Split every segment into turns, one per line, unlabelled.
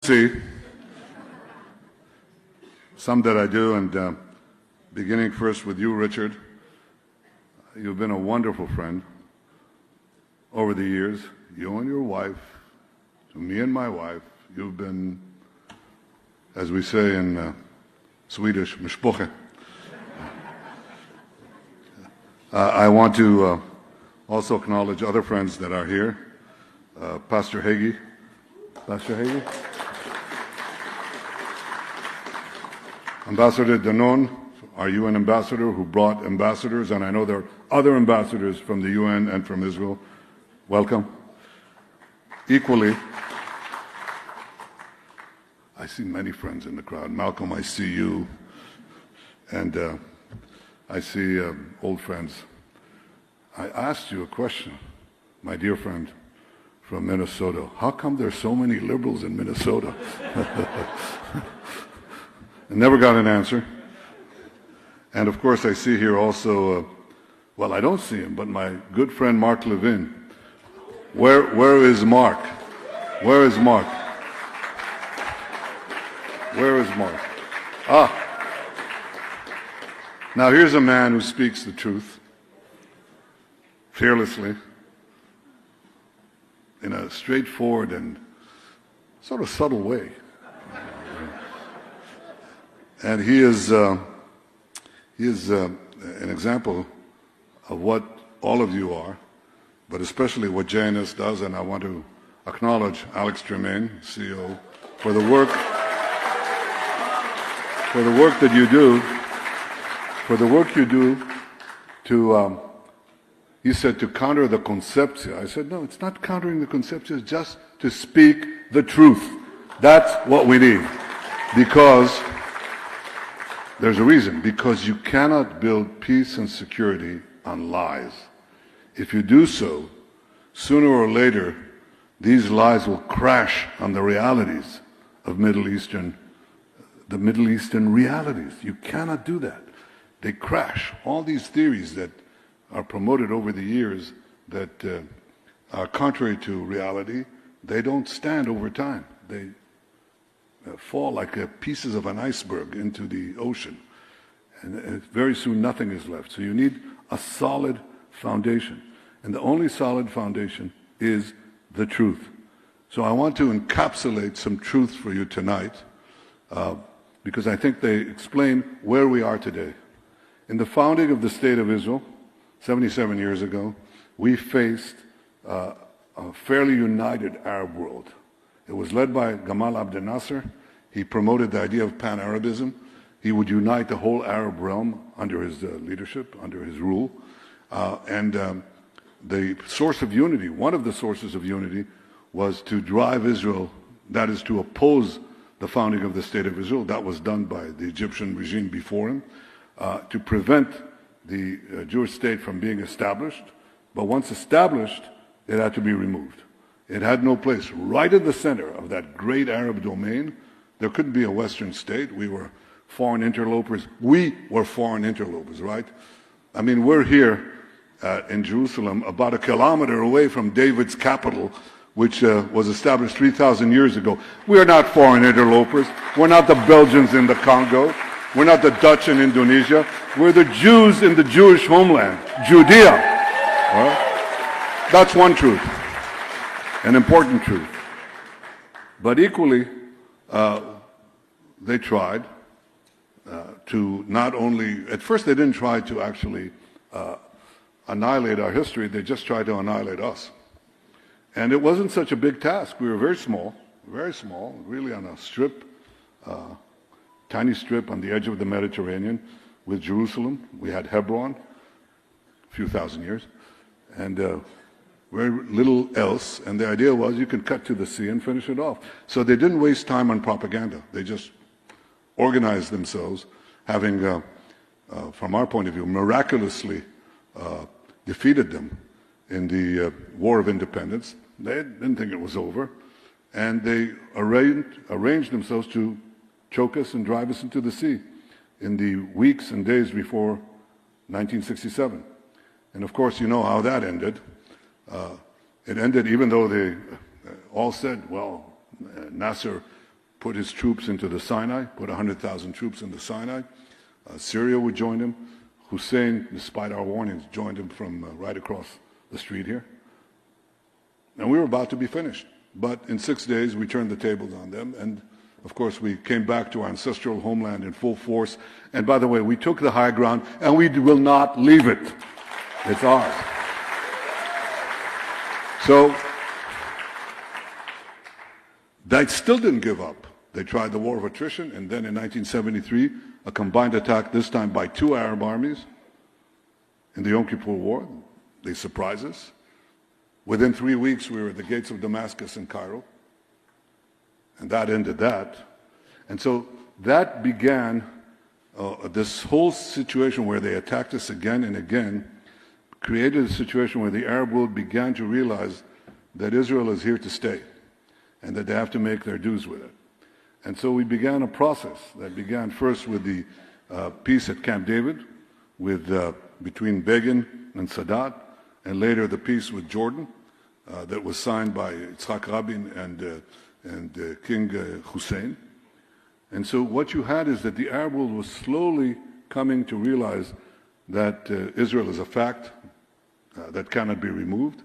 See, some that I do, and beginning first with you, Richard. You've been a wonderful friend over the years. You and your wife, to me and my wife, you've been, as we say in Swedish, mishpoche. I want to also acknowledge other friends that are here. Pastor Hagee. Pastor Hagee? Ambassador Danon, our UN ambassador who brought ambassadors, and I know there are other ambassadors from the UN and from Israel. Welcome. Equally, I see many friends in the crowd. Malcolm, I see you. And I see old friends. I asked you a question, my dear friend from Minnesota. How come there's so many liberals in Minnesota? I never got an answer. And of course I see here also, well, I don't see him, but my good friend Mark Levin. Where is Mark? Where is Mark? Where is Mark? Now here's a man who speaks the truth, fearlessly, in a straightforward and sort of subtle way. And he is an example of what all of you are, but especially what JNS does, and I want to acknowledge Alex Tremaine, CEO, for the work that you do, to, he said, to counter the conceptia. I said, no, it's not countering the conceptia, it's just to speak the truth. That's what we need. Because there's a reason. Because you cannot build peace and security on lies. If you do so, sooner or later, these lies will crash on the realities of the Middle Eastern realities. You cannot do that. They crash. All these theories that are promoted over the years that are contrary to reality, they don't stand over time. They fall like pieces of an iceberg into the ocean. And very soon nothing is left. So you need a solid foundation. And the only solid foundation is the truth. So I want to encapsulate some truths for you tonight, because I think they explain where we are today. In the founding of the State of Israel, 77 years ago, we faced a fairly united Arab world. It was led by Gamal Abdel Nasser. He promoted the idea of pan-Arabism. He would unite the whole Arab realm under his leadership, under his rule. The source of unity, one of the sources of unity, was to drive Israel, that is to oppose the founding of the State of Israel. That was done by the Egyptian regime before him, to prevent the Jewish state from being established. But once established, it had to be removed. It had no place. Right in the center of that great Arab domain, there couldn't be a Western state. We were foreign interlopers. We were foreign interlopers, right? I mean, we're here in Jerusalem, about a kilometer away from David's capital, which was established 3,000 years ago. We are not foreign interlopers. We're not the Belgians in the Congo. We're not the Dutch in Indonesia. We're the Jews in the Jewish homeland, Judea. Well, that's one truth, an important truth. But equally, they tried to not only, at first they didn't try to actually annihilate our history, they just tried to annihilate us. And it wasn't such a big task. We were very small, really on a strip, tiny strip on the edge of the Mediterranean with Jerusalem. We had Hebron, a few thousand years, and very little else. And the idea was you can cut to the sea and finish it off. So they didn't waste time on propaganda. They just organized themselves, having, from our point of view, miraculously defeated them in the War of Independence. They didn't think it was over. And they arranged themselves to choke us and drive us into the sea in the weeks and days before 1967. And of course, you know how that ended. It ended, even though they all said, well, Nasser put his troops into the Sinai, put 100,000 troops in the Sinai. Syria would join him. Hussein, despite our warnings, joined him from right across the street here. And we were about to be finished. But in 6 days, we turned the tables on them. And, of course, we came back to our ancestral homeland in full force. And, by the way, we took the high ground, and we will not leave it. It's ours. So they still didn't give up. They tried the war of attrition, and then in 1973, a combined attack, this time by 2 Arab armies in the Yom Kippur War. They surprised us. Within 3 weeks, we were at the gates of Damascus and Cairo, and that ended that. And so that began this whole situation where they attacked us again and again, created a situation where the Arab world began to realize that Israel is here to stay and that they have to make their dues with it. And so we began a process that began first with the peace at Camp David between Begin and Sadat, and later the peace with Jordan that was signed by Yitzhak Rabin and King Hussein. And so what you had is that the Arab world was slowly coming to realize that Israel is a fact that cannot be removed,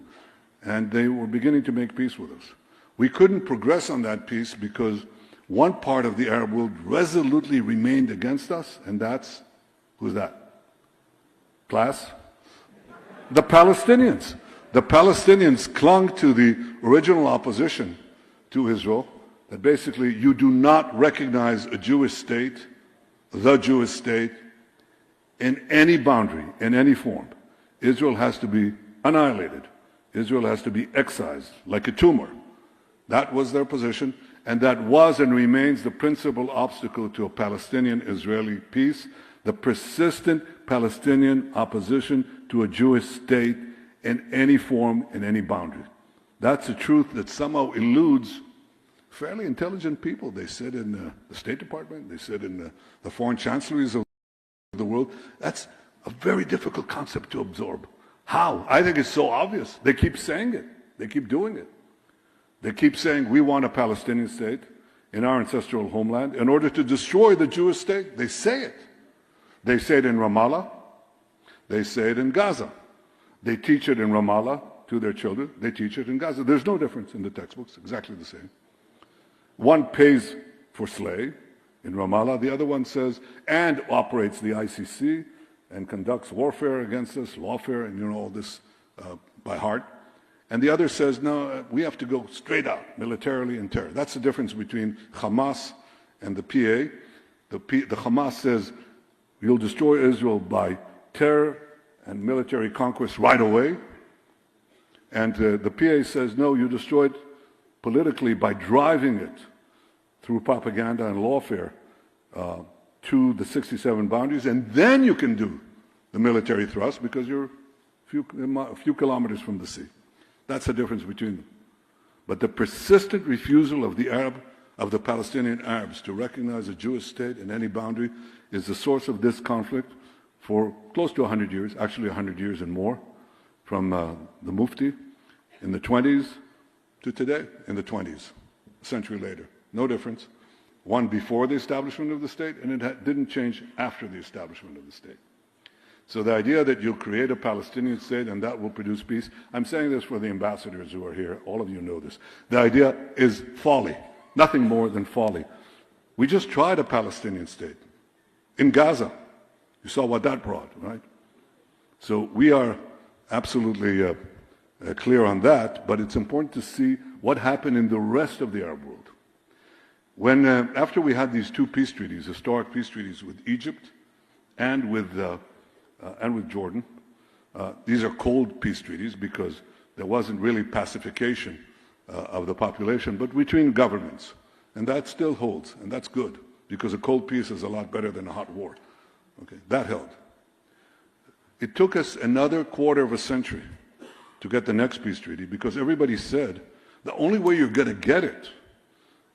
and they were beginning to make peace with us. We couldn't progress on that peace because one part of the Arab world resolutely remained against us, and that's, who's that? Class? The Palestinians. The Palestinians clung to the original opposition to Israel, that basically you do not recognize a Jewish state, the Jewish state, in any boundary, in any form. Israel has to be annihilated. Israel has to be excised like a tumor. That was their position, and that was and remains the principal obstacle to a Palestinian-Israeli peace, the persistent Palestinian opposition to a Jewish state in any form, in any boundary. That's a truth that somehow eludes fairly intelligent people. They sit in the State Department, they sit in the foreign chancelleries of the world. That's a very difficult concept to absorb. How? I think it's so obvious. They keep saying it. They keep doing it. They keep saying, we want a Palestinian state in our ancestral homeland in order to destroy the Jewish state. They say it. They say it in Ramallah. They say it in Gaza. They teach it in Ramallah to their children. They teach it in Gaza. There's no difference in the textbooks, exactly the same. One pays for slay in Ramallah. The other one says, and operates the ICC and conducts warfare against us, lawfare, and all this by heart. And the other says, no, we have to go straight out, militarily and terror. That's the difference between Hamas and the PA. The Hamas says, you'll destroy Israel by terror and military conquest right away. And the PA says, no, you destroy it politically by driving it through propaganda and lawfare to the 67 boundaries, and then you can do the military thrust because you're a few kilometers from the sea. That's the difference between them. But the persistent refusal of the Palestinian Arabs to recognize a Jewish state in any boundary is the source of this conflict for close to 100 years, actually 100 years and more, from the Mufti in the 20s to today in the 20s, a century later. No difference. One before the establishment of the state, and it didn't change after the establishment of the state. So the idea that you'll create a Palestinian state and that will produce peace, I'm saying this for the ambassadors who are here, all of you know this. The idea is folly, nothing more than folly. We just tried a Palestinian state in Gaza. You saw what that brought, right? So we are absolutely clear on that, but it's important to see what happened in the rest of the Arab world. When, after we had these two peace treaties, historic peace treaties with Egypt and with Jordan, these are cold peace treaties because there wasn't really pacification of the population, but between governments. And that still holds, and that's good, because a cold peace is a lot better than a hot war. Okay, that held. It took us another quarter of a century to get the next peace treaty because everybody said the only way you're going to get it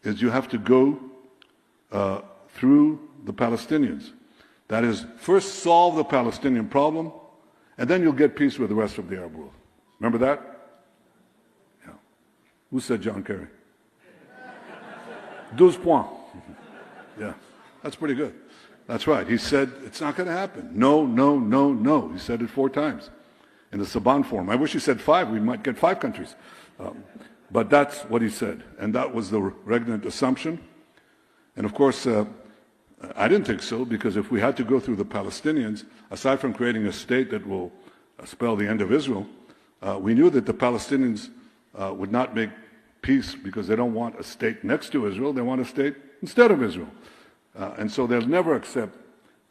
is you have to go through the Palestinians. That is, first solve the Palestinian problem, and then you'll get peace with the rest of the Arab world. Remember that? Yeah. Who said John Kerry? 12 points. Yeah, that's pretty good. That's right. He said, it's not going to happen. No, no, no, no. He said it 4 times in the Saban Forum. I wish he said 5. We might get 5 countries. But that's what he said. And that was the regnant assumption. And of course, I didn't think so, because if we had to go through the Palestinians, aside from creating a state that will spell the end of Israel, we knew that the Palestinians would not make peace because they don't want a state next to Israel. They want a state instead of Israel. And so they'll never accept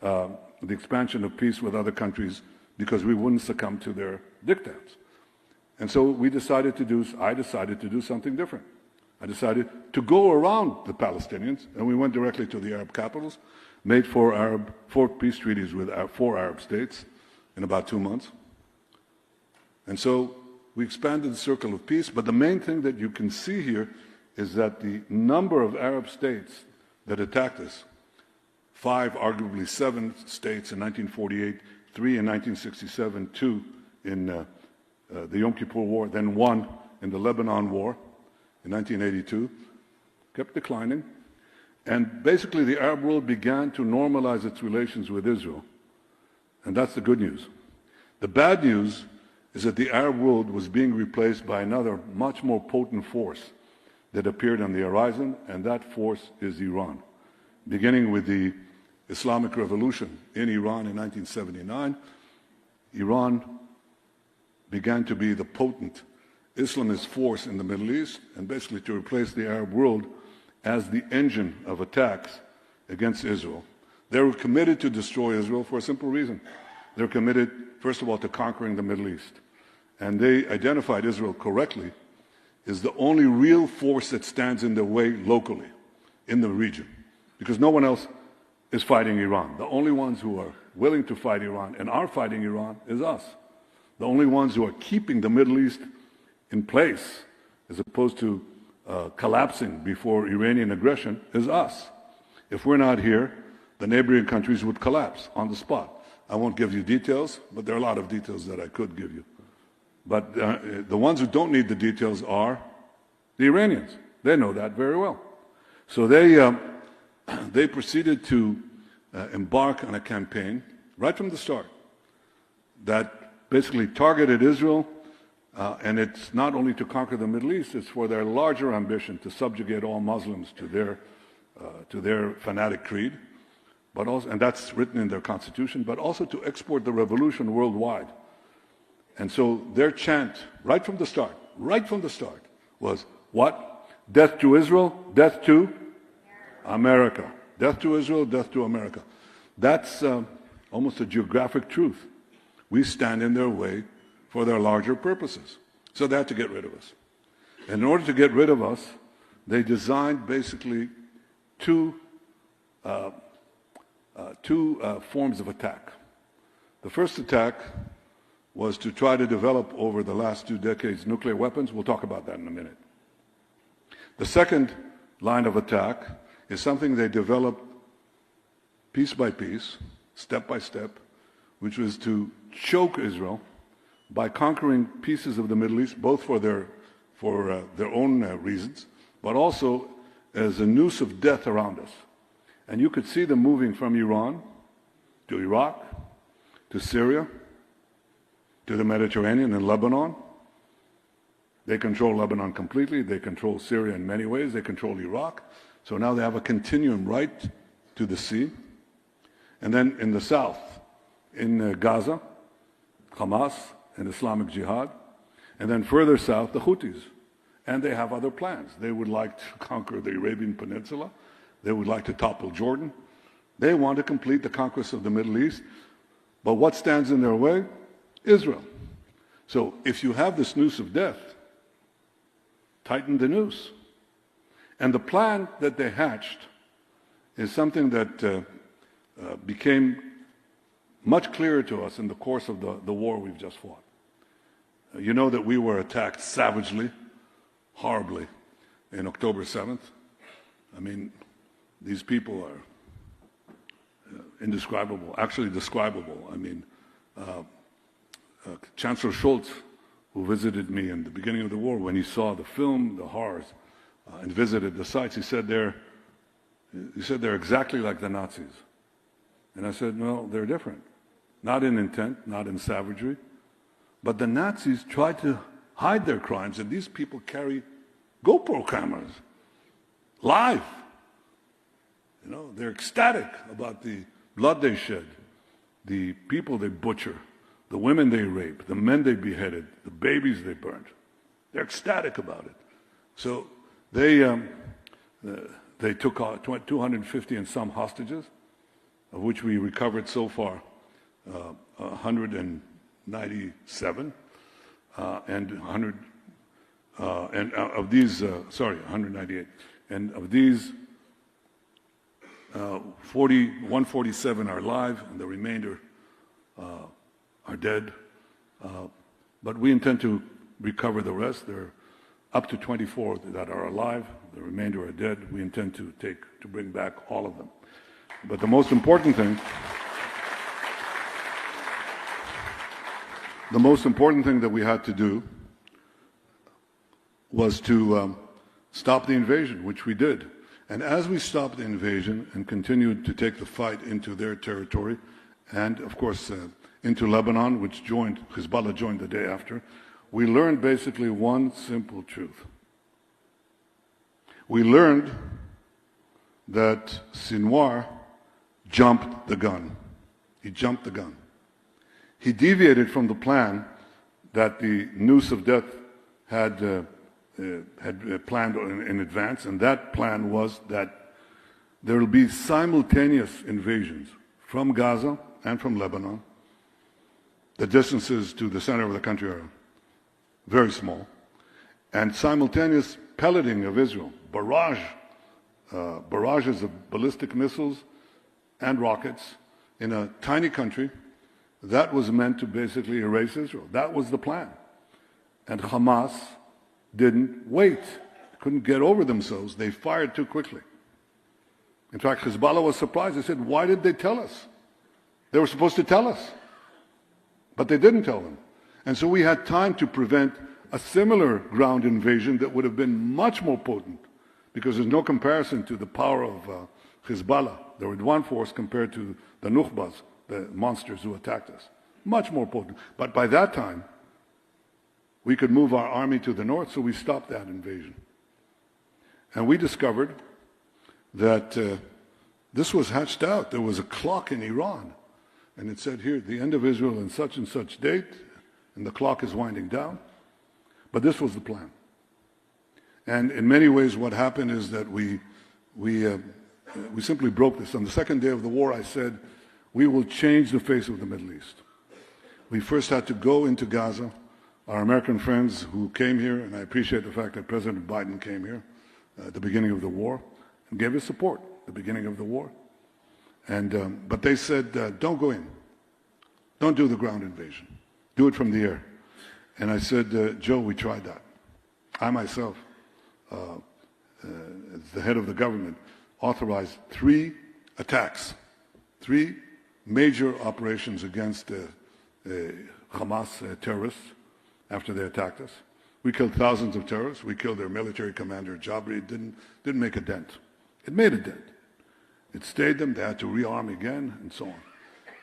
the expansion of peace with other countries because we wouldn't succumb to their diktats. And so I decided to do something different. I decided to go around the Palestinians, and we went directly to the Arab capitals, made 4 peace treaties with 4 Arab states in about 2 months. And so we expanded the circle of peace, but the main thing that you can see here is that the number of Arab states that attacked us, 5, arguably 7 states in 1948, 3 in 1967, 2 in the Yom Kippur War, then 1 in the Lebanon War in 1982, kept declining. And basically the Arab world began to normalize its relations with Israel. And that's the good news. The bad news is that the Arab world was being replaced by another much more potent force that appeared on the horizon, and that force is Iran. Beginning with the Islamic Revolution in Iran in 1979, Iran began to be the potent Islamist force in the Middle East, and basically to replace the Arab world as the engine of attacks against Israel. They were committed to destroy Israel for a simple reason. They're committed, first of all, to conquering the Middle East. And they identified Israel correctly as the only real force that stands in their way locally in the region, because no one else is fighting Iran. The only ones who are willing to fight Iran and are fighting Iran is us. The only ones who are keeping the Middle East in place, as opposed to collapsing before Iranian aggression, is us. If we're not here, the neighboring countries would collapse on the spot. I won't give you details, but there are a lot of details that I could give you. But the ones who don't need the details are the Iranians. They know that very well. So they proceeded to embark on a campaign right from the start that basically targeted Israel, and it's not only to conquer the Middle East, it's for their larger ambition to subjugate all Muslims to their fanatic creed, but also, and that's written in their constitution, but also to export the revolution worldwide. And so their chant right from the start was what? Death to Israel, death to America. Death to Israel, death to America. That's almost a geographic truth. We stand in their way for their larger purposes. So they had to get rid of us. And in order to get rid of us, they designed basically two forms of attack. The first attack was to try to develop over the last 2 decades nuclear weapons. We'll talk about that in a minute. The second line of attack is something they developed piece by piece, step by step, which was to choke Israel by conquering pieces of the Middle East, both for their own reasons, but also as a noose of death around us. And you could see them moving from Iran to Iraq, to Syria, to the Mediterranean and Lebanon. They control Lebanon completely. They control Syria in many ways. They control Iraq. So now they have a continuum right to the sea. And then in the south, in Gaza, Hamas and Islamic Jihad. And then further south, the Houthis. And they have other plans. They would like to conquer the Arabian Peninsula. They would like to topple Jordan. They want to complete the conquest of the Middle East. But what stands in their way? Israel. So if you have this noose of death, tighten the noose. And the plan that they hatched is something that became much clearer to us in the course of the war we've just fought. You know that we were attacked savagely, horribly, in October 7th. I mean, these people are indescribable, actually describable. I mean, Chancellor Scholz, who visited me in the beginning of the war, when he saw the film, the horrors, and visited the sites, he said he said, they're exactly like the Nazis. And I said, no, they're different. Not in intent, not in savagery. But the Nazis tried to hide their crimes, and these people carry GoPro cameras, live. You know, they're ecstatic about the blood they shed, the people they butcher, the women they rape, the men they beheaded, the babies they burned. They're ecstatic about it. So they took 250 and some hostages, of which we recovered so far 197, and 198, and of these 147 are alive, and the remainder are dead. But we intend to recover the rest. There are up to 24 that are alive. The remainder are dead. We intend to bring back all of them. But the most important thing that we had to do was to stop the invasion, which we did. And as we stopped the invasion and continued to take the fight into their territory, and of course into Lebanon, which Hezbollah joined the day after, we learned basically one simple truth. We learned that Sinwar jumped the gun. He jumped the gun. He deviated from the plan that the noose of death had planned in advance, and that plan was that there will be simultaneous invasions from Gaza and from Lebanon. The distances to the center of the country are very small, and simultaneous pelleting of Israel, barrages of ballistic missiles and rockets in a tiny country that was meant to basically erase Israel. That was the plan. And Hamas didn't wait, couldn't get over themselves. They fired too quickly. In fact, Hezbollah was surprised. They said, why did they tell us? They were supposed to tell us. But they didn't tell them. And so we had time to prevent a similar ground invasion that would have been much more potent, because there's no comparison to the power of Hezbollah, the Ridwan force, compared to the Nukhbas, the monsters who attacked us. Much more potent. But by that time, we could move our army to the north, so we stopped that invasion. And we discovered that this was hatched out. There was a clock in Iran, and it said here, the end of Israel in such and such date, and the clock is winding down. But this was the plan. And in many ways, what happened is that we simply broke this. On the second day of the war, I said, we will change the face of the Middle East. We first had to go into Gaza. Our American friends who came here, and I appreciate the fact that President Biden came here at the beginning of the war and gave us support at the beginning of the war. And but they said, don't go in. Don't do the ground invasion. Do it from the air. And I said, Joe, we tried that. I myself, as the head of the government, authorized 3 attacks, 3 major operations against Hamas terrorists after they attacked us. We killed thousands of terrorists. We killed their military commander, Jabri. It didn't make a dent. It made a dent. It stayed them. They had to rearm again and so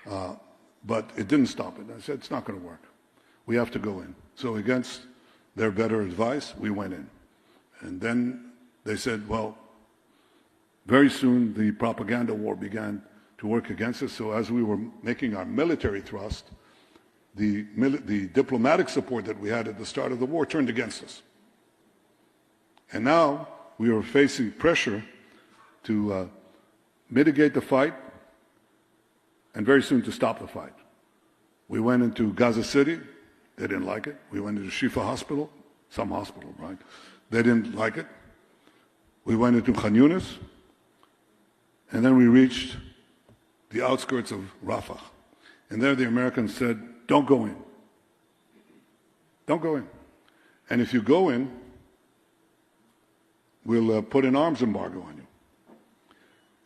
on. But it didn't stop it. I said, it's not going to work. We have to go in. So against their better advice, we went in. And then they said, well, very soon the propaganda war began to work against us. So as we were making our military thrust, the diplomatic support that we had at the start of the war turned against us. And now we were facing pressure to mitigate the fight and very soon to stop the fight. We went into Gaza City. They didn't like it. We went into Shifa Hospital, some hospital, right? They didn't like it. We went into Khan Yunis, and then we reached the outskirts of Rafah. And there the Americans said, don't go in. Don't go in. And if you go in, we'll put an arms embargo on you.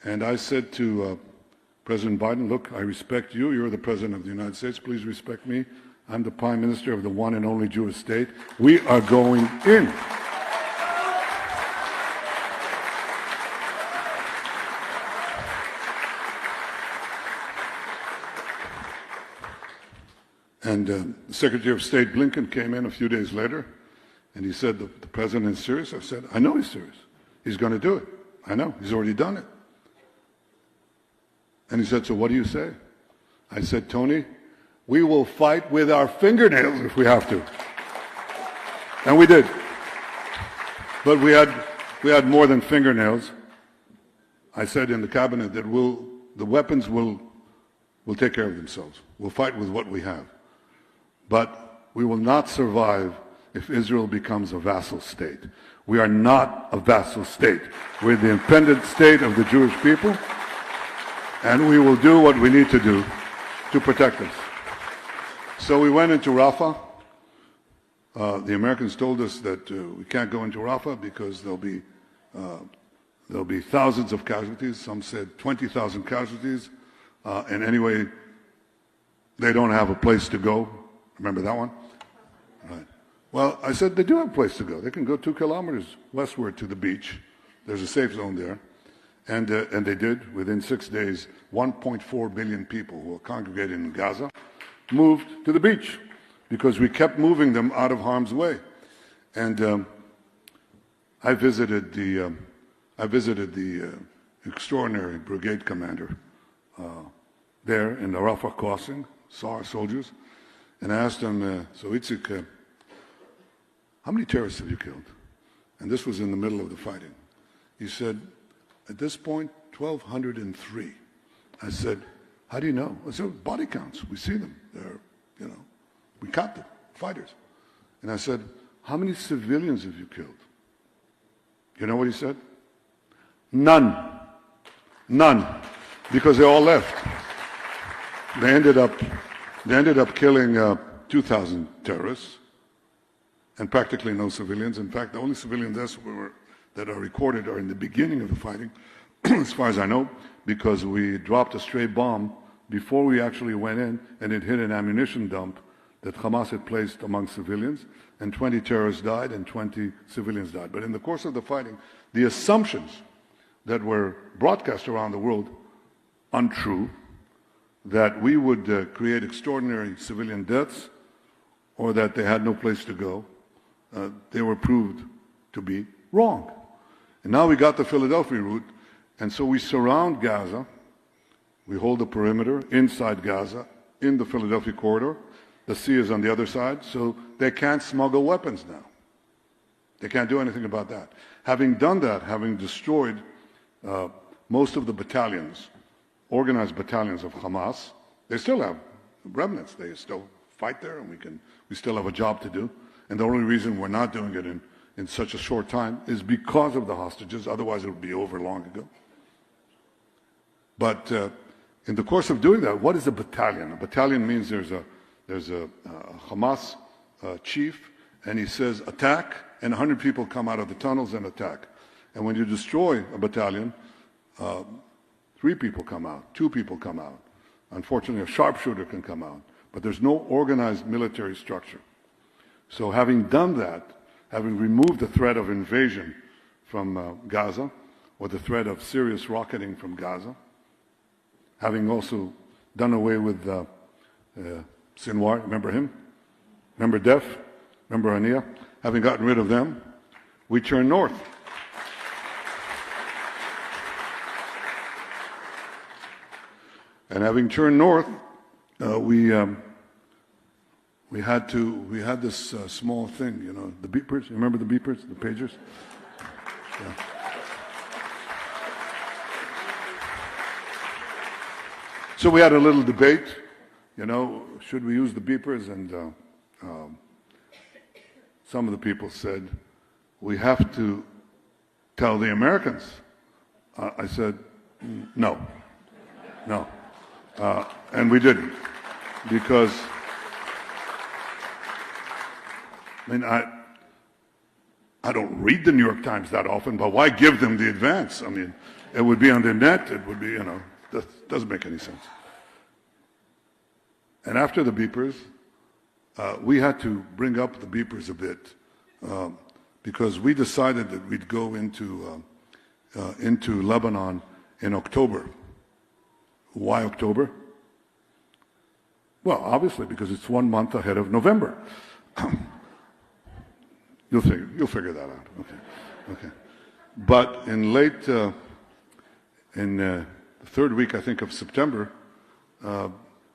And I said to President Biden, look, I respect you. You're the President of the United States. Please respect me. I'm the Prime Minister of the one and only Jewish state. We are going in. And Secretary of State Blinken came in a few days later, and he said, the president is serious? I said, I know he's serious. He's going to do it. I know. He's already done it. And he said, so what do you say? I said, Tony, we will fight with our fingernails if we have to. And we did. But we had more than fingernails. I said in the cabinet that the weapons will take care of themselves. We'll fight with what we have. But we will not survive if Israel becomes a vassal state. We are not a vassal state. We're the independent state of the Jewish people, and we will do what we need to do to protect us. So we went into Rafah. The Americans told us that we can't go into Rafah because there'll be thousands of casualties. Some said 20,000 casualties. And anyway, they don't have a place to go. Remember that one? Right. Well, I said they do have a place to go. They can go 2 kilometers westward to the beach. There's a safe zone there. And they did. Within 6 days, 1.4 billion people who are congregated in Gaza moved to the beach because we kept moving them out of harm's way. And I visited the extraordinary brigade commander there in the Rafah crossing, saw our soldiers, and I asked him, so Itzik, how many terrorists have you killed? And this was in the middle of the fighting. He said, at this point, 1,203. I said, how do you know? I said, body counts. We see them. They're, we count them, fighters. And I said, how many civilians have you killed? You know what he said? None. None. Because they all left. They ended up killing 2,000 terrorists and practically no civilians. In fact, the only civilian deaths that are recorded are in the beginning of the fighting, as far as I know, because we dropped a stray bomb before we actually went in, and it hit an ammunition dump that Hamas had placed among civilians, and 20 terrorists died and 20 civilians died. But in the course of the fighting, the assumptions that were broadcast around the world, untrue, that we would create extraordinary civilian deaths or that they had no place to go, they were proved to be wrong. And now we got the Philadelphia route, and so we surround Gaza. We hold the perimeter inside Gaza, in the Philadelphia corridor. The sea is on the other side, so they can't smuggle weapons now. They can't do anything about that. Having done that, having destroyed most of the battalions, organized battalions of Hamas, they still have remnants. They still fight there, and we still have a job to do. And the only reason we're not doing it in such a short time is because of the hostages. Otherwise, it would be over long ago. But in the course of doing that, what is a battalion? A battalion means there's a Hamas chief, and he says attack, and 100 people come out of the tunnels and attack. And when you destroy a battalion, 3 people come out, 2 people come out. Unfortunately, a sharpshooter can come out, but there's no organized military structure. So having done that, having removed the threat of invasion from Gaza, or the threat of serious rocketing from Gaza, having also done away with Sinwar, remember him? Remember Def? Remember Hania? Having gotten rid of them, we turn north. And having turned north, we had this small thing, the beepers. You remember the beepers, the pagers? Yeah. So we had a little debate, should we use the beepers? And some of the people said, we have to tell the Americans. I said, no. And we didn't, because I don't read the New York Times that often, but why give them the advance? It would be on the net, it would be, that doesn't make any sense. And after the beepers, we had to bring up the beepers a bit, because we decided that we'd go into Lebanon in October. Why October? Well, obviously, because it's 1 month ahead of November. You'll figure that out. Okay. But in the third week, I think, of September,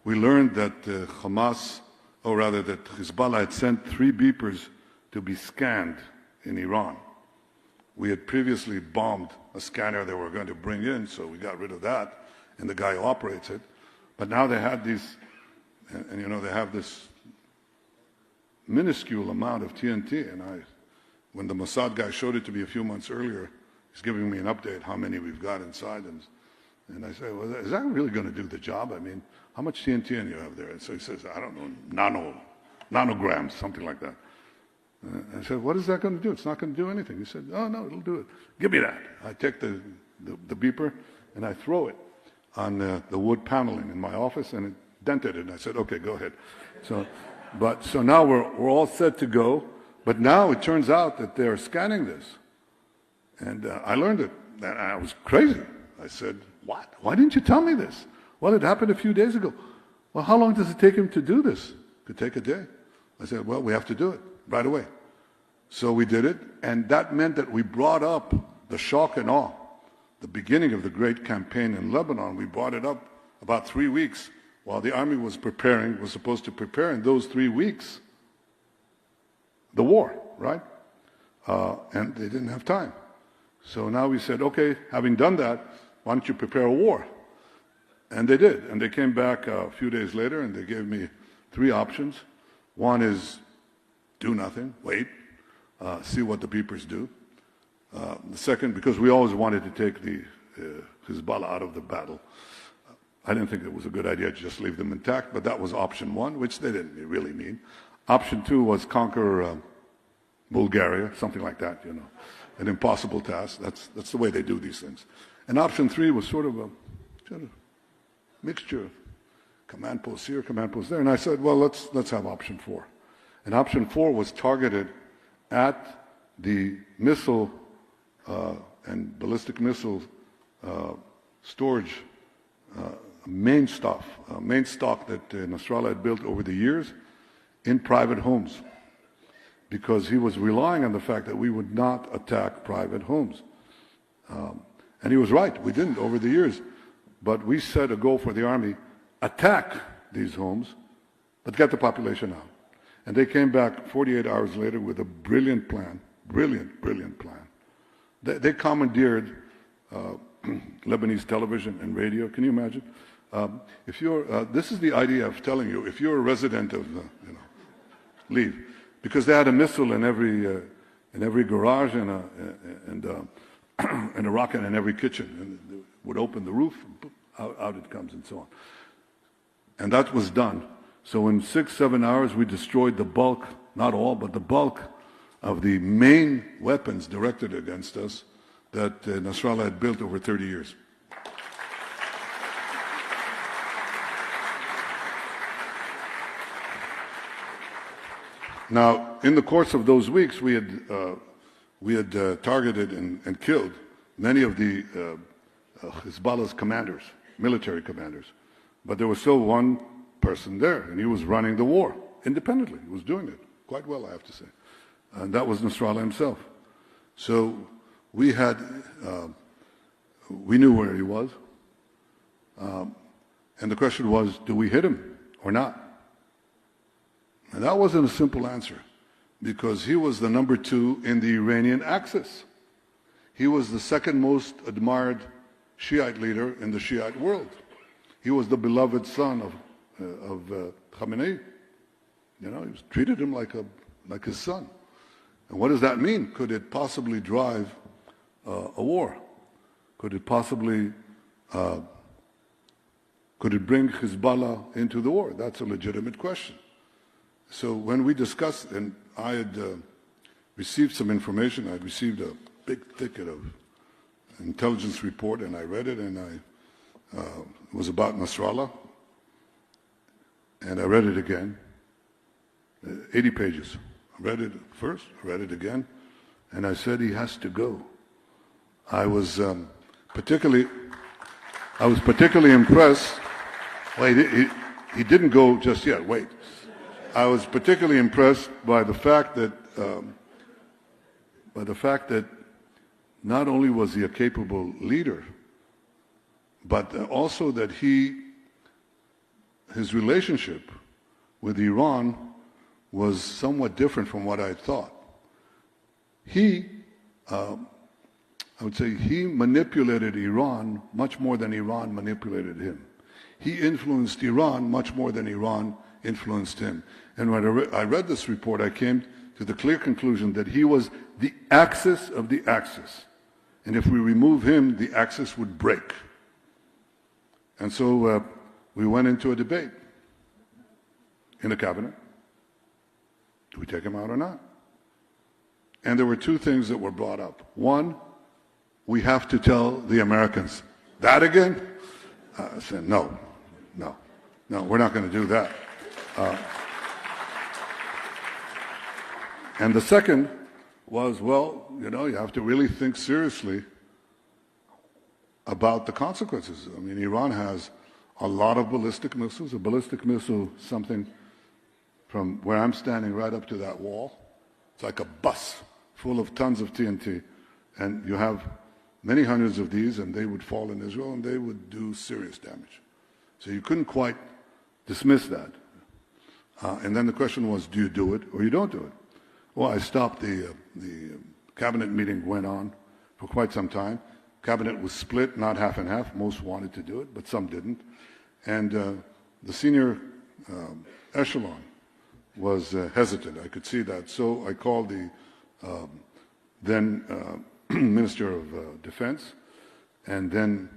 we learned that Hamas, or rather that Hezbollah had sent 3 beepers to be scanned in Iran. We had previously bombed a scanner they were going to bring in, so we got rid of that, and the guy who operates it. But now they had these, and they have this minuscule amount of TNT, and when the Mossad guy showed it to me a few months earlier, he's giving me an update how many we've got inside, and I say, well, is that really going to do the job? I mean, how much TNT do you have there? And so he says, I don't know, nanograms, something like that. I said, what is that going to do? It's not going to do anything. He said, oh, no, it'll do it. Give me that. I take the beeper, and I throw it on the wood paneling in my office, and it dented it. And I said, okay, go ahead. So now we're all set to go. But now it turns out that they're scanning this. And I learned it, and I was crazy. I said, what? Why didn't you tell me this? Well, it happened a few days ago. Well, how long does it take him to do this? It could take a day. I said, well, we have to do it right away. So we did it, and that meant that we brought up the shock and awe. The beginning of the great campaign in Lebanon, we brought it up about 3 weeks while the army was supposed to prepare in those 3 weeks the war, right? And they didn't have time. So now we said, okay, having done that, why don't you prepare a war? And they did. And they came back a few days later, and they gave me 3 options. One is do nothing, wait, see what the beepers do. The second, because we always wanted to take the Hezbollah out of the battle. I didn't think it was a good idea to just leave them intact, but that was option 1, which they didn't really mean. Option 2 was conquer Bulgaria, something like that, an impossible task. That's the way they do these things. And option 3 was sort of a mixture of command posts here, command posts there. And I said, well, let's have option 4. And option 4 was targeted at the missile and ballistic missile storage main stock that Nasrallah had built over the years in private homes, because he was relying on the fact that we would not attack private homes. And he was right, we didn't over the years. But we set a goal for the army, attack these homes, but get the population out. And they came back 48 hours later with a brilliant plan, brilliant plan. They commandeered Lebanese television and radio. Can you imagine? This is the idea of telling you, if you're a resident of, leave, because they had a missile in every garage and a rocket in every kitchen, and they would open the roof, and out it comes, and so on. And that was done. So in 6-7 hours, we destroyed the bulk, not all, but the bulk of the main weapons directed against us that Nasrallah had built over 30 years. Now, in the course of those weeks, we had targeted and killed many of the Hezbollah's commanders, military commanders. But there was still one person there, and he was running the war independently. He was doing it quite well, I have to say. And that was Nasrallah himself. So we knew where he was. And the question was, do we hit him or not? And that wasn't a simple answer, because he was the number 2 in the Iranian Axis. He was the second most admired Shiite leader in the Shiite world. He was the beloved son of Khamenei. He treated him like his son. And what does that mean? Could it possibly drive a war? Could it possibly could it bring Hezbollah into the war? That's a legitimate question. So when we discussed, and I had received some information, I had received a big thicket of intelligence report, and I read it, and it was about Nasrallah, and I read it again, 80 pages. I read it first, I read it again, and I said he has to go. I was particularly impressed. Well, he didn't go just yet. Wait. I was particularly impressed by the fact that not only was he a capable leader, but also that his relationship with Iran was somewhat different from what I thought. I would say he manipulated Iran much more than Iran manipulated him. He influenced Iran much more than Iran influenced him. And when I read this report, I came to the clear conclusion that he was the axis of the axis. And if we remove him, the axis would break. And so we went into a debate in the cabinet. Do we take him out or not? And there were two things that were brought up. One, we have to tell the Americans. That again? I said, no, we're not going to do that. And the second was, well, you have to really think seriously about the consequences. I mean, Iran has a lot of ballistic missiles. A ballistic missile, something from where I'm standing right up to that wall. It's like a bus full of tons of TNT. And you have many hundreds of these, and they would fall in Israel, and they would do serious damage. So you couldn't quite dismiss that. And then the question was, do you do it or you don't do it? Well, I stopped. The cabinet meeting went on for quite some time. Cabinet was split, not half and half. Most wanted to do it, but some didn't. And the senior echelon was hesitant. I could see that. So I called the then Minister of Defense and then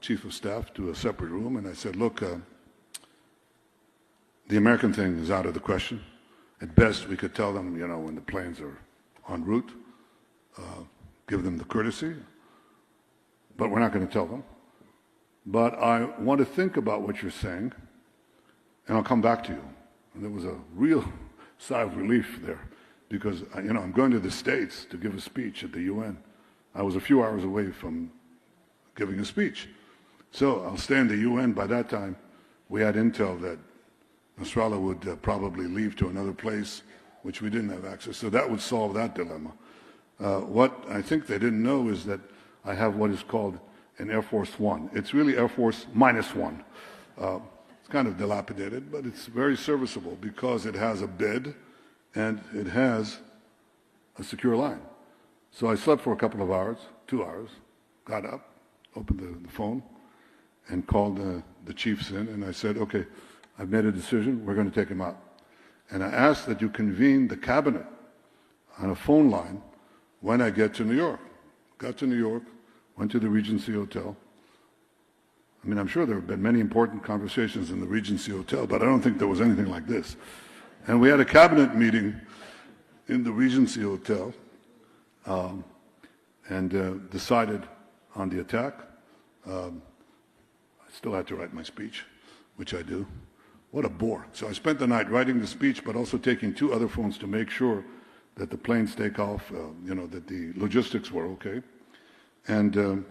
Chief of Staff to a separate room, and I said, look, the American thing is out of the question. At best, we could tell them, when the planes are en route, give them the courtesy, but we're not going to tell them. But I want to think about what you're saying, and I'll come back to you. And there was a real sigh of relief there, because I'm going to the States to give a speech at the UN. I was a few hours away from giving a speech. So I'll stay in the UN. By that time, we had intel that Nasrallah would probably leave to another place, which we didn't have access. So that would solve that dilemma. What I think they didn't know is that I have what is called an Air Force One. It's really Air Force -1. It's kind of dilapidated, but it's very serviceable because it has a bed and it has a secure line. So I slept for a couple of hours, 2 hours, got up, opened the phone, and called the chiefs in, and I said, okay, I've made a decision, we're going to take him out. And I asked that you convene the cabinet on a phone line when I get to New York. Got to New York, went to the Regency Hotel. I mean, I'm sure there have been many important conversations in the Regency Hotel, but I don't think there was anything like this. And we had a cabinet meeting in the Regency Hotel and decided on the attack. I still had to write my speech, which I do. What a bore. So I spent the night writing the speech, but also taking 2 other phones to make sure that the planes take off, that the logistics were okay. And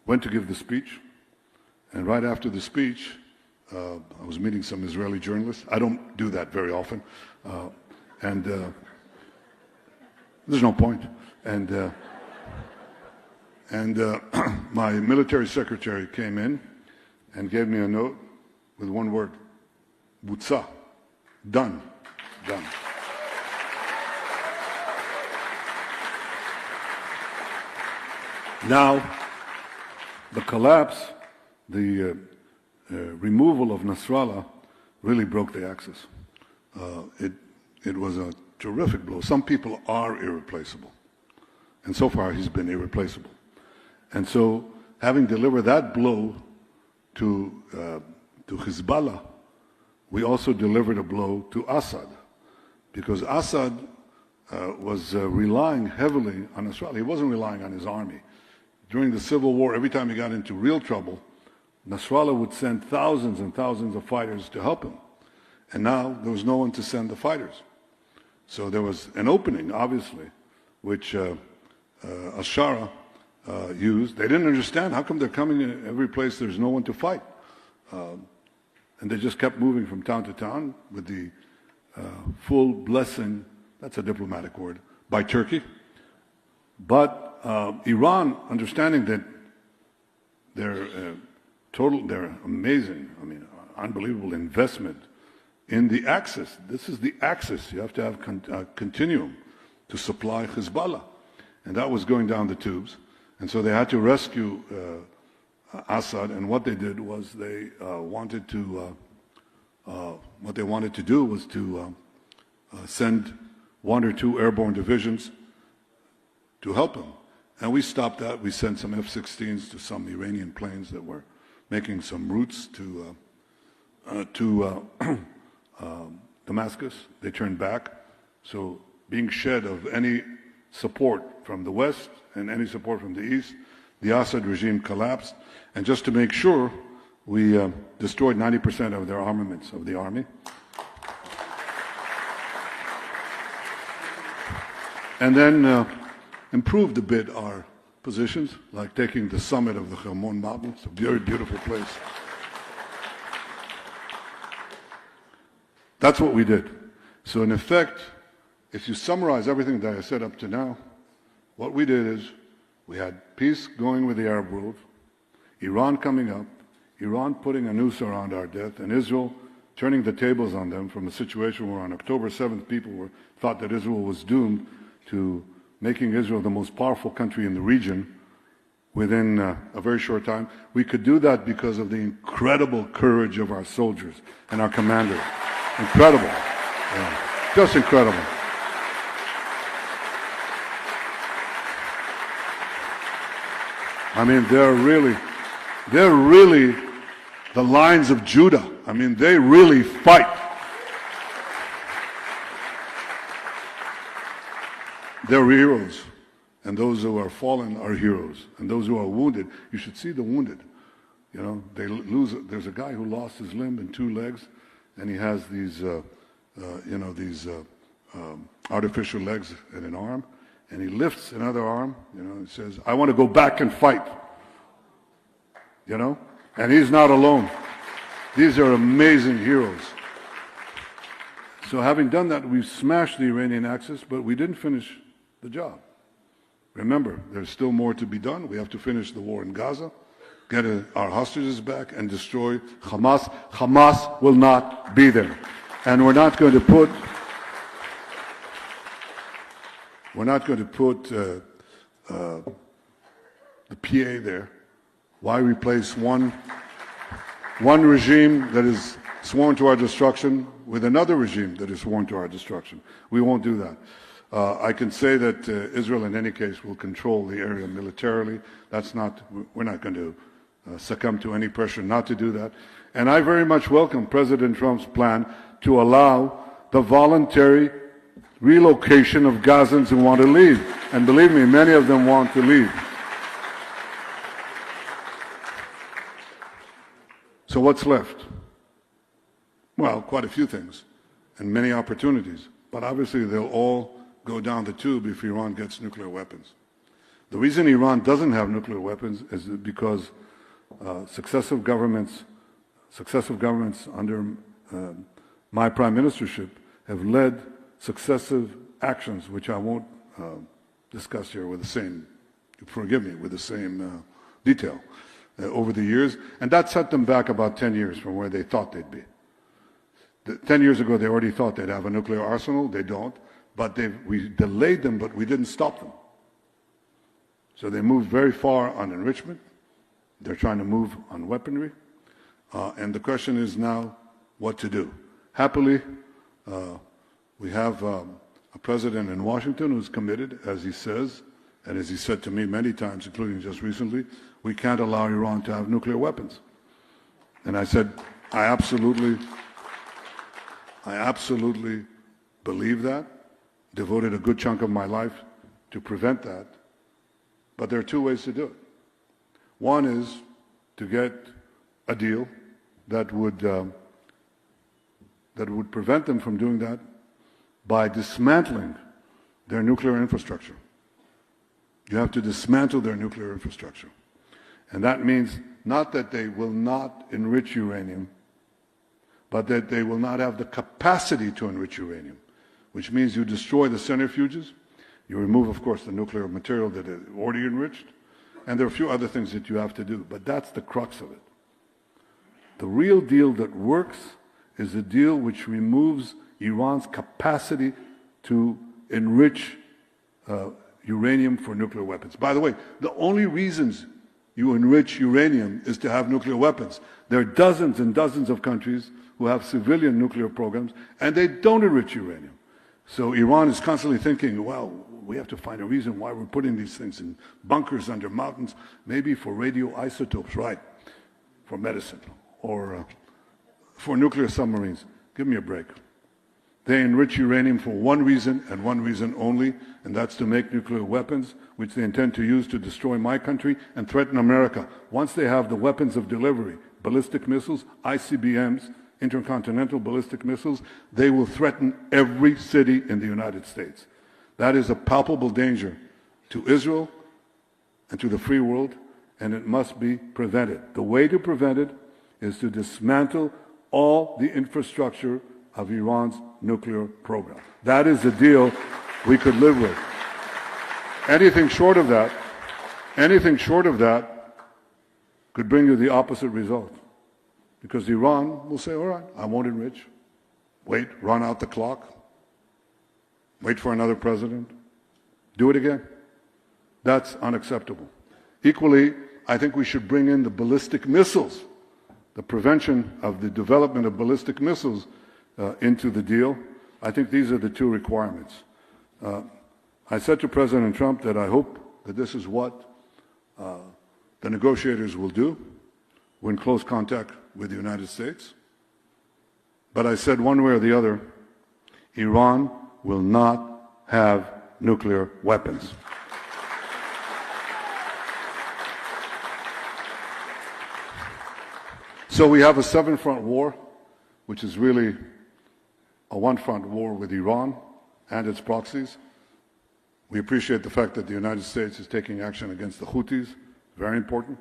went to give the speech. And right after the speech, I was meeting some Israeli journalists. I don't do that very often. And there's no point. And my military secretary came in and gave me a note with one word, Butsa, done. Now, the collapse, the removal of Nasrallah really broke the axis. It was a terrific blow. Some people are irreplaceable. And so far, he's been irreplaceable. And so, having delivered that blow to Hezbollah, we also delivered a blow to Assad, because Assad was relying heavily on Nasrallah. He wasn't relying on his army. During the civil war, every time he got into real trouble, Nasrallah would send thousands and thousands of fighters to help him. And now there was no one to send the fighters. So there was an opening, obviously, which Ashara used. They didn't understand. How come they're coming in every place there's no one to fight? And they just kept moving from town to town with the full blessing, that's a diplomatic word, by Turkey. But Iran, understanding that their amazing, unbelievable investment in the axis. This is the axis. You have to have a continuum to supply Hezbollah. And that was going down the tubes. And so they had to rescue Assad. And what they did was they wanted to send 1 or 2 airborne divisions to help him. And we stopped that. We sent some F-16s to some Iranian planes that were making some routes to Damascus. They turned back. So being shed of any support from the West and any support from the East, the Assad regime collapsed. And just to make sure, we destroyed 90% of their armaments of the army. And then improved a bit our positions, like taking the summit of the Hermon Mountain. It's a very beautiful place. That's what we did. So in effect, if you summarize everything that I said up to now, what we did is we had peace going with the Arab world, Iran coming up, Iran putting a noose around our death, and Israel turning the tables on them from a situation where on October 7th people thought that Israel was doomed to making Israel the most powerful country in the region within a very short time. We could do that because of the incredible courage of our soldiers and our commanders. Incredible. Yeah. Just incredible. I mean, they're really the Lions of Judah. I mean, they really fight. They're heroes. And those who are fallen are heroes. And those who are wounded, you should see the wounded. You know, there's a guy who lost his limb and 2 legs, and he has these, artificial legs and an arm, and he lifts another arm, and says, I want to go back and fight. And he's not alone. These are amazing heroes. So having done that, we smashed the Iranian axis, but we didn't finish the job. Remember, there's still more to be done. We have to finish the war in Gaza, get our hostages back, and destroy Hamas. Hamas will not be there. And we're not going to put the PA there. Why replace one regime that is sworn to our destruction with another regime that is sworn to our destruction? We won't do that. I can say that Israel, in any case, will control the area militarily. We're not going to succumb to any pressure not to do that. And I very much welcome President Trump's plan to allow the voluntary relocation of Gazans who want to leave. And believe me, many of them want to leave. So what's left? Well, quite a few things and many opportunities. But obviously they'll all go down the tube if Iran gets nuclear weapons. The reason Iran doesn't have nuclear weapons is because successive governments under my prime ministership have led successive actions, which I won't discuss here with the same, forgive me, with the same detail over the years. And that set them back about 10 years from where they thought they'd be. 10 years ago, they already thought they'd have a nuclear arsenal. They don't. But we delayed them, but we didn't stop them. So they moved very far on enrichment. They're trying to move on weaponry. And the question is now what to do. Happily, we have a president in Washington who's committed, as he says, and as he said to me many times, including just recently, we can't allow Iran to have nuclear weapons. And I said, I absolutely believe that, devoted a good chunk of my life to prevent that. But there are 2 ways to do it. One is to get a deal that would prevent them from doing that by dismantling their nuclear infrastructure. You have to dismantle their nuclear infrastructure. And that means not that they will not enrich uranium, but that they will not have the capacity to enrich uranium, which means you destroy the centrifuges, you remove, of course, the nuclear material that is already enriched, and there are a few other things that you have to do, but that's the crux of it. The real deal that works is a deal which removes Iran's capacity to enrich uranium for nuclear weapons. By the way, the only reasons you enrich uranium is to have nuclear weapons. There are dozens and dozens of countries who have civilian nuclear programs, and they don't enrich uranium. So Iran is constantly thinking, well, we have to find a reason why we're putting these things in bunkers under mountains, maybe for radioisotopes, right, for medicine, or for nuclear submarines. Give me a break. They enrich uranium for one reason and one reason only, and that's to make nuclear weapons, which they intend to use to destroy my country and threaten America. Once they have the weapons of delivery, ballistic missiles, ICBMs, intercontinental ballistic missiles, they will threaten every city in the United States. That is a palpable danger to Israel and to the free world, and it must be prevented. The way to prevent it is to dismantle all the infrastructure of Iran's nuclear program. That is the deal we could live with. Anything short of that could bring you the opposite result. Because Iran will say, all right, I won't enrich. Wait, run out the clock. Wait for another president. Do it again. That's unacceptable. Equally, I think we should bring in the ballistic missiles, the prevention of the development of ballistic missiles into the deal. I think these are the two requirements. I said to President Trump that I hope that this is what the negotiators will do. We're in close contact with the United States. But I said one way or the other, Iran will not have nuclear weapons. So we have a seven-front war, which is really a one-front war with Iran and its proxies. We appreciate the fact that the United States is taking action against the Houthis, very important.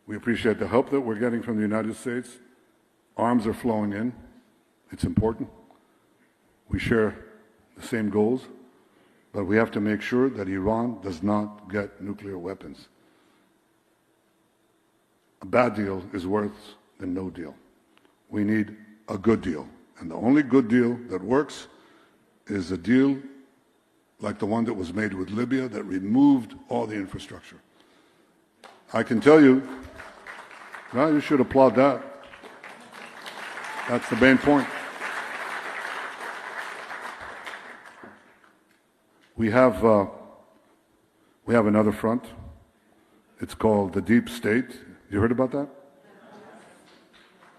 We appreciate the help that we're getting from the United States. Arms are flowing in. It's important. We share the same goals, but we have to make sure that Iran does not get nuclear weapons. A bad deal is worse than no deal. We need a good deal. And the only good deal that works is a deal like the one that was made with Libya that removed all the infrastructure. I can tell you, well, you should applaud that. That's the main point. We have another front. It's called the deep state. You heard about that?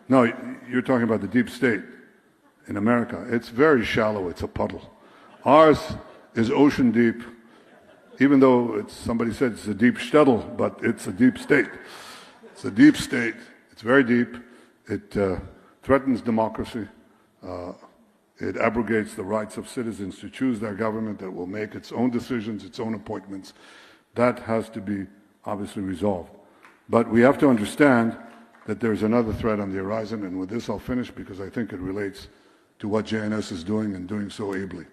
No, you're talking about the deep state in America. It's very shallow. It's a puddle. Ours is ocean deep, even though somebody said it's a deep shtetl, but it's a deep state. It's a deep state. It's very deep. It threatens democracy. It abrogates the rights of citizens to choose their government that will make its own decisions, its own appointments. That has to be obviously resolved. But we have to understand that there's another threat on the horizon, and with this I'll finish because I think it relates to what JNS is doing and doing so ably,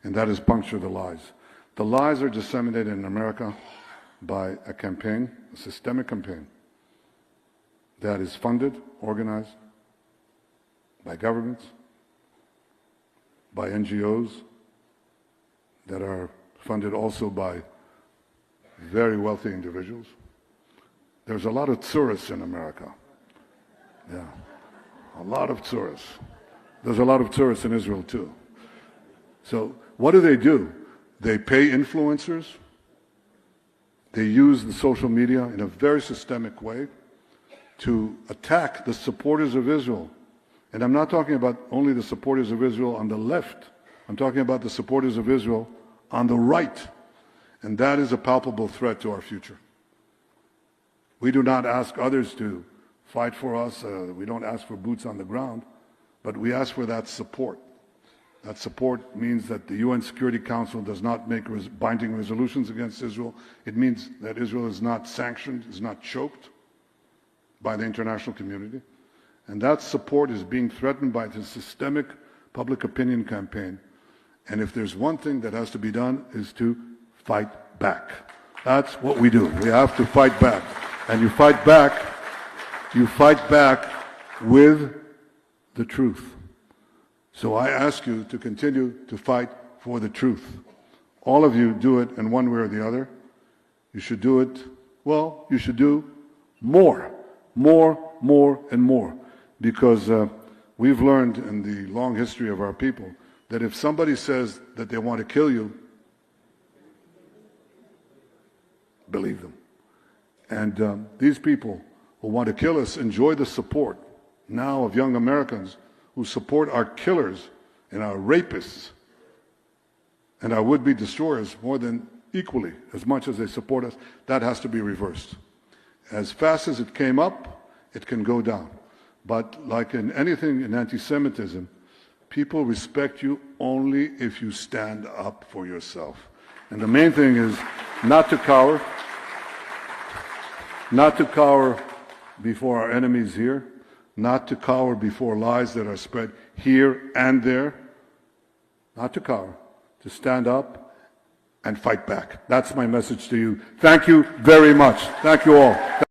and that is puncture the lies. The lies are disseminated in America by a campaign, a systemic campaign, that is funded, organized by governments, by NGOs, that are funded also by very wealthy individuals. There's a lot of tourists in America. Yeah, a lot of tourists. There's a lot of tourists in Israel too. So what do? They pay influencers. They use the social media in a very systemic way to attack the supporters of Israel. And I'm not talking about only the supporters of Israel on the left. I'm talking about the supporters of Israel on the right. And that is a palpable threat to our future. We do not ask others to fight for us. We don't ask for boots on the ground. But we ask for that support. That support means that the UN Security Council does not make binding resolutions against Israel. It means that Israel is not sanctioned, is not choked. by the international community. And that support is being threatened by the systemic public opinion campaign. And if there's one thing that has to be done is to fight back. That's what we do. We have to fight back. And you fight back with the truth. So I ask you to continue to fight for the truth. All of you do it in one way or the other. You should do it, well, you should do more, and more. Because we've learned in the long history of our people that if somebody says that they want to kill you, believe them. And these people who want to kill us enjoy the support now of young Americans who support our killers and our rapists and our would-be destroyers more than equally as much as they support us. That has to be reversed. As fast as it came up, it can go down. But like in anything in anti-Semitism, people respect you only if you stand up for yourself. And the main thing is not to cower before our enemies here, not to cower before lies that are spread here and there, not to cower, to stand up and fight back. That's my message to you. Thank you very much. Thank you all.